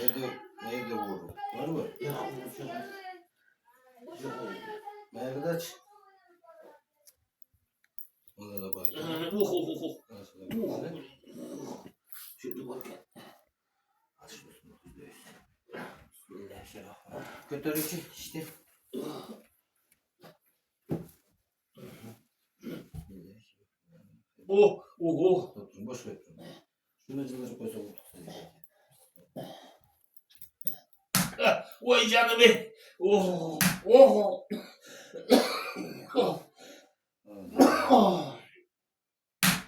Nerede vurdu? Var mı? Yok. Nerede aç? Ona da bak. Şöyle bak ya. Açıyorsun. Bismillahirrahmanirrahim. Götürücü işte. Oturun, boş ver. Şunu cılır koysa otur. Vay canım be.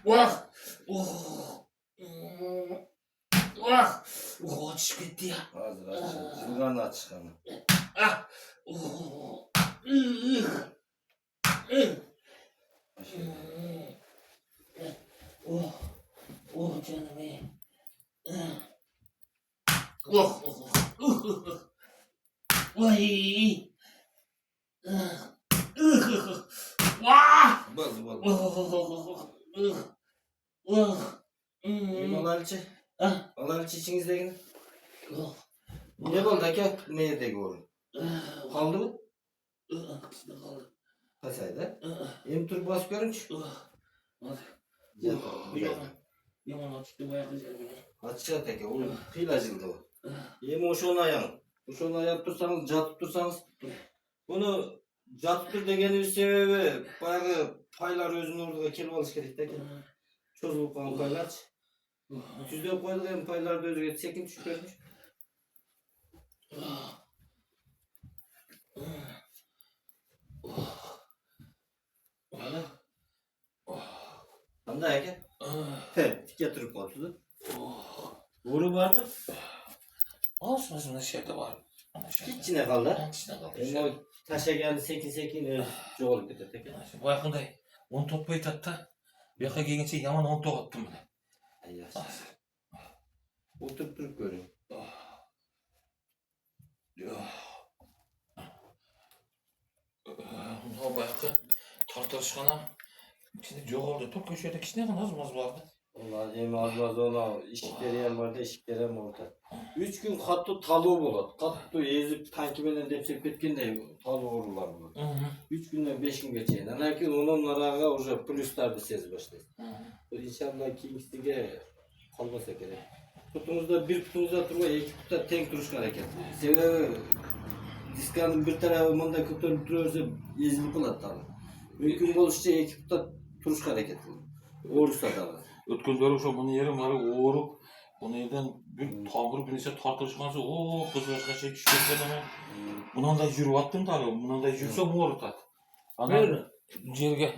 Vah. Çık gitti ya. Hazır aç. Zılganı aç çıkanı. Canım be. Vay. Vah. Bazı. Hmm. Alalçı. Alalçı içinizdekini. Ne oldu ki? Nerede gördün? Kaldı mı? Kasaydı. Hem tur bas görünç. Yaman açtı bayağı güzel. Açığa teke. O pil acıldı o. Hem oşon ayağın. Oşon ayağın tuttursanız, catıp tutsanız. Bunu catıp degenin sebebi bayağı paylar özünün orada kelip alış gerekti. Çözülüp kalan paylar. Tüzde koyduk hem paylar da özü sekin düşük vermiş. Ana. Anda ya ki? He, getirip koydu. Vuru var mı? Olsun şeyde var. İçine kaldı. İçine kaldı. Ama taşa geldi sekin çoğalıp getirdik. Bu yakında 10 top bayt attı. Bir yaka gelince yaman 10 top attım bile. Ay yaşa. Oturup durup görüyorum. O bayağı tartışkana içinde yok oldu. Top köşede kişi ne kadar az vardı. Vallahi hem az ona işikleri hem vardı işikleri hem orada. 3 gün katlı talığı bulat. Katlı ezip takibeden depsep ketkende talığı vururlar bunu. 3 günden 5 gün geçeyim. Lakin onlara orada pluslarda sez başlaydı. İnşallah Kings'e kalmasa gerek. Kutumuzda bir kutumuzda durma iki kutuda tek duruş hareket. Sebebi diskanın bir tarafında kutunun duruyorsa ezilip kılattalı. Mümkün oluşça iki kutuda duruş hareket. Oruçta da. Ötkün görüşü bunu yerim var oğurup bunu yerden bir tabur birisi tartışması kız başka şey düşürsen ama bundan da yürü attım da bundan da yürüse bu orta. Ana yerge